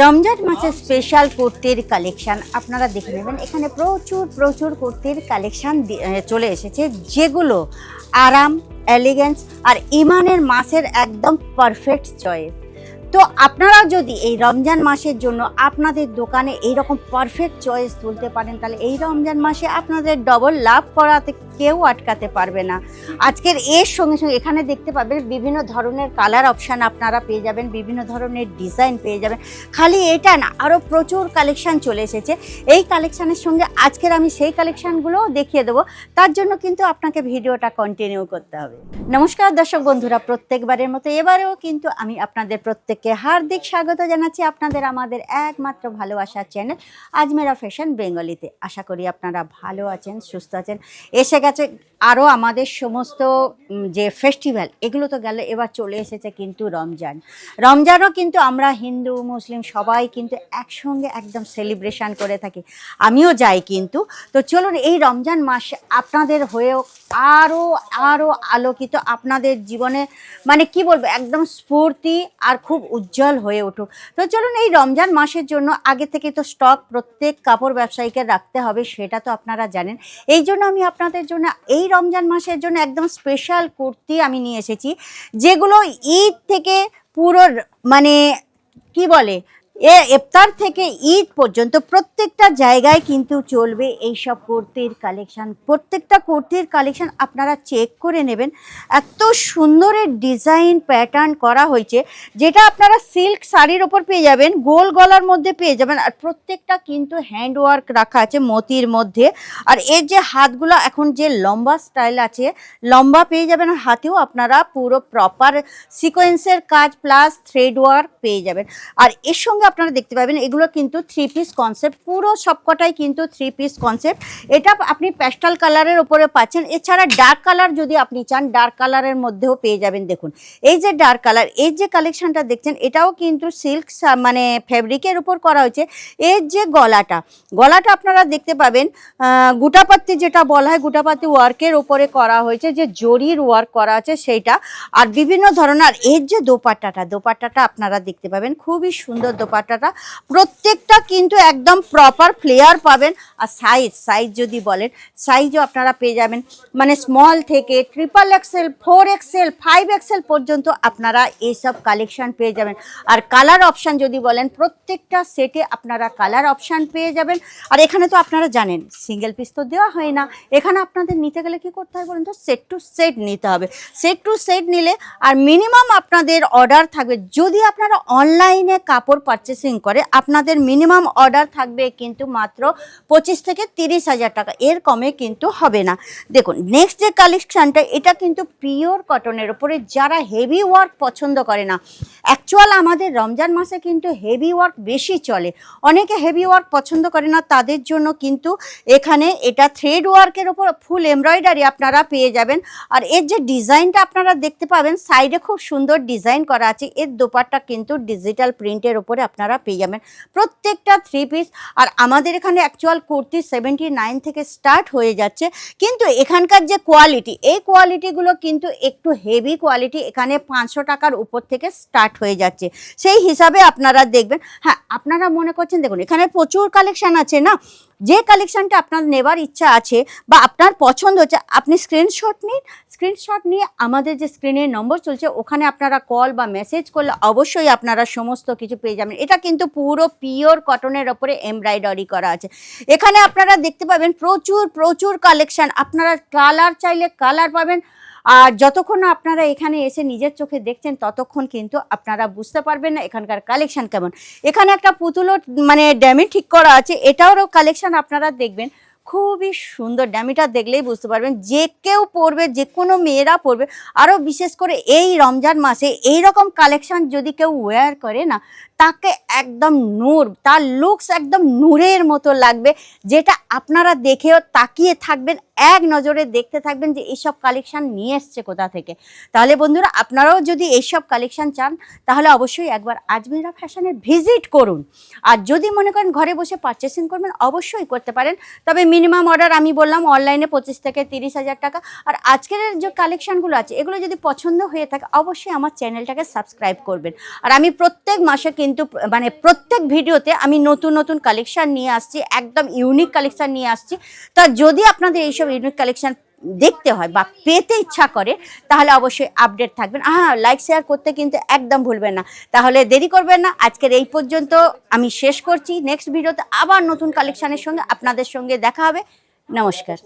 রমজান মাসে স্পেশাল কুর্তির কালেকশন আপনারা দেখে নেবেন। এখানে প্রচুর কুর্তির কালেকশন চলে এসেছে, যেগুলো আরাম, এলিগেন্স আর ইমানের মাসের একদম পারফেক্ট চয়েস। তো আপনারা যদি এই রমজান মাসের জন্য আপনাদের দোকানে এইরকম পারফেক্ট চয়েস তুলতে পারেন, তাহলে এই রমজান মাসে আপনাদের ডবল লাভ করাতে কেউ আটকাতে পারবে না। আজকের এর সঙ্গে সঙ্গে এখানে দেখতে পাবেন বিভিন্ন ধরনের কালার অপশান আপনারা পেয়ে যাবেন, বিভিন্ন ধরনের ডিজাইন পেয়ে যাবেন। খালি এটা না, আরও প্রচুর কালেকশান চলে এসেছে। এই কালেকশানের সঙ্গে আজকের আমি সেই কালেকশানগুলোও দেখিয়ে দেবো, তার জন্য কিন্তু আপনাকে ভিডিওটা কন্টিনিউ করতে হবে। নমস্কার দর্শক বন্ধুরা, প্রত্যেকবারের মতো এবারেও কিন্তু আমি আপনাদের প্রত্যেককে হার্দিক স্বাগত জানাচ্ছি আপনাদের আমাদের একমাত্র ভালোবাসার চ্যানেল আজমেরা ফ্যাশন বেঙ্গলিতে। আশা করি আপনারা ভালো আছেন, সুস্থ আছেন। এসে গেছে আরও আমাদের সমস্ত যে ফেস্টিভ্যাল, এগুলো তো গেলে এবার চলে এসেছে কিন্তু রমজানও কিন্তু আমরা হিন্দু মুসলিম সবাই কিন্তু একসঙ্গে একদম সেলিব্রেশন করে থাকি, আমিও যাই কিন্তু। তো চলুন এই রমজান মাস আপনাদের হয়েও আরও আলোকিত, আপনাদের জীবনে মানে কি বলবো, একদম স্ফূর্তি আর খুব উজ্জ্বল হয়ে উঠুক। তো চলুন এই রমজান মাসের জন্য আগে থেকে তো স্টক প্রত্যেক কাপড় ব্যবসায়ীকে রাখতে হবে, সেটা তো আপনারা জানেন। এই জন্য আমি আপনাদের জন্য এই রমজান মাসের জন্য একদম স্পেশাল কুর্তি আমি নিয়ে এসেছি, যেগুলো ঈদ থেকে পুরো মানে কি বলে ইফতার থেকে ঈদ পর্যন্ত প্রত্যেকটা জায়গায় কিন্তু চলবে এইসব কুর্তির কালেকশান। প্রত্যেকটা কুর্তির কালেকশান আপনারা চেক করে নেবেন। এত সুন্দরের ডিজাইন প্যাটার্ন করা হয়েছে, যেটা আপনারা সিল্ক শাড়ির ওপর পেয়ে যাবেন, গোল গলার মধ্যে পেয়ে যাবেন। আর প্রত্যেকটা কিন্তু হ্যান্ডওয়ার্ক রাখা আছে মতির মধ্যে। আর এর যে হাতগুলো এখন যে লম্বা স্টাইল আছে, লম্বা পেয়ে যাবেন। আর হাতেও আপনারা পুরো প্রপার সিকোয়েন্সের কাজ প্লাস থ্রেড ওয়ার্ক পেয়ে যাবেন। আর এর সঙ্গে আপনারা দেখতে পাবেন এগুলো কিন্তু 3 পিস কনসেপ্ট, পুরো সবকটাই কিন্তু 3 পিস কনসেপ্ট। এটা আপনি প্যাস্টেল কালারের উপরে পাচ্ছেন। এছাড়া ডার্ক কালার যদি আপনি চান, ডার্ক কালারের মধ্যেও পেয়ে যাবেন। দেখুন এই যে ডার্ক কালার, এই যে কালেকশনটা দেখছেন, এটাও কিন্তু সিল্ক মানে ফেব্রিকের উপর করা হয়েছে। এর যে গলাটা আপনারা দেখতে পাবেন গুটাপাত্তি, যেটা বলা হয় গুটাপাত্তি ওয়ার্কের উপরে করা হয়েছে, যে জরির ওয়ার্ক করা আছে সেইটা। আর বিভিন্ন ধরনের এর যে দোপাট্টাটা আপনারা দেখতে পাবেন, খুবই সুন্দর দোপাট্টাটা। প্রত্যেকটা কিন্তু একদম প্রপার ফ্লেয়ার পাবেন। আর সাইজ যদি বলেন, সাইজও আপনারা পেয়ে যাবেন, মানে স্মল থেকে XXL, 4XL, 5XL পর্যন্ত আপনারা এইসব কালেকশন পেয়ে যাবেন। আর কালার অপশান যদি বলেন, প্রত্যেকটা সেটে আপনারা কালার অপশান পেয়ে যাবেন। আর এখানে তো আপনারা জানেন সিঙ্গেল পিস তো দেওয়া হয় না, এখানে আপনাদের নিতে গেলে কি করতে হয় বলুন তো, সেট টু সেট নিতে হবে। সেট টু সেট নিলে আর মিনিমাম আপনাদের অর্ডার থাকবে, যদি আপনারা অনলাইনে কাপড় পারচেসিং করে, আপনাদের মিনিমাম অর্ডার থাকবে কিন্তু মাত্র 25 থেকে 30 হাজার টাকা, এর কমে কিন্তু হবে না। দেখুন নেক্সট যে কালেকশানটা, এটা কিন্তু পিওর কটনের উপরে, যারা হেভি ওয়ার্ক পছন্দ করে না। অ্যাকচুয়াল আমাদের রমজান মাসে কিন্তু হেভি ওয়ার্ক বেশি চলে, অনেকে হেভি ওয়ার্ক পছন্দ করে না, তাদের জন্য কিন্তু এখানে এটা থ্রেড ওয়ার্কের উপর ফুল এমব্রয়ডারি আপনারা পেয়ে যাবেন। আর এর যে ডিজাইনটা আপনারা দেখতে পাবেন, সাইডে খুব সুন্দর ডিজাইন করা আছে। এর দোপাট্টা কিন্তু ডিজিটাল প্রিন্টের উপরে আপনারা পেয়ে যাবেন, প্রত্যেকটা 3 পিস। আর আমাদের এখানে অ্যাকচুয়াল কুর্তি 79 থেকে স্টার্ট হয়ে যাচ্ছে, কিন্তু এখানকার যে কোয়ালিটি, এই কোয়ালিটিগুলো কিন্তু একটু হেভি কোয়ালিটি, এখানে 500 টাকার উপর থেকে স্টার্ট হয়ে যাচ্ছে। সেই হিসাবে আপনারা দেখবেন। হ্যাঁ, আপনারা মনে করছেন দেখুন এখানে প্রচুর কালেকশান আছে না, যে কালেকশানটা আপনার নেবার ইচ্ছা আছে বা আপনার পছন্দ হচ্ছে, আপনি স্ক্রিনশট নিয়ে আমাদের যে স্ক্রিনের নম্বর চলছে ওখানে আপনারা কল বা মেসেজ করলে অবশ্যই আপনারা সমস্ত কিছু পেয়ে যাবেন। এটা কিন্তু পুরো পিওর কটনের ওপরে এমব্রয়ডারি করা আছে। এখানে আপনারা দেখতে পাবেন প্রচুর কালেকশান, আপনারা কালার চাইলে কালার পাবেন। আর যতক্ষণ না আপনারা এখানে এসে নিজের চোখে দেখছেন, ততক্ষণ কিন্তু আপনারা বুঝতে পারবেন না এখানকার কালেকশান কেমন। এখানে একটা পুতুলও মানে ড্যামি ঠিক করা আছে, এটারও কালেকশান আপনারা দেখবেন, খুবই সুন্দর। ড্যামিটা দেখলেই বুঝতে পারবেন, যে কেউ পরবে, যে কোনো মেয়েরা পরবে। আরও বিশেষ করে এই রমজান মাসে এই রকম কালেকশান যদি কেউ ওয়্যার করে না, তাকে একদম নূর, তার লুকস একদম নূরের মতো লাগবে, যেটা আপনারা দেখেও তাকিয়ে থাকবেন, এক নজরে দেখতে থাকবেন যে এইসব কালেকশান নিয়ে এসছে কোথা থেকে। তাহলে বন্ধুরা, আপনারাও যদি এইসব কালেকশান চান, তাহলে অবশ্যই একবার আজমেরা ফ্যাশনে ভিজিট করুন। আর যদি মনে করেন ঘরে বসে পারচেসিং করবেন, অবশ্যই করতে পারেন, তবে মিনিমাম অর্ডার আমি বললাম অনলাইনে 25 থেকে 30 হাজার টাকা। আর আজকের যে কালেকশানগুলো আছে, এগুলো যদি পছন্দ হয়ে থাকে, অবশ্যই আমার চ্যানেলটাকে সাবস্ক্রাইব করবেন। আর আমি প্রত্যেক মাসে কিন্তু মানে প্রত্যেক ভিডিওতে আমি নতুন নতুন কালেকশন নিয়ে আসছি, একদম ইউনিক কালেকশন নিয়ে আসছি। তা যদি আপনাদের এইসব ইউনিক কালেকশন দেখতে হয় বা পেতে ইচ্ছা করে তাহলে অবশ্যই আপডেট থাকবেন। হ্যাঁ, লাইক শেয়ার করতে কিন্তু একদম ভুলবেন না। তাহলে দেরি করবেন না, আজকের এই পর্যন্ত আমি শেষ করছি। নেক্সট ভিডিওতে আবার নতুন কালেকশনের সঙ্গে আপনাদের সঙ্গে দেখা হবে। নমস্কার।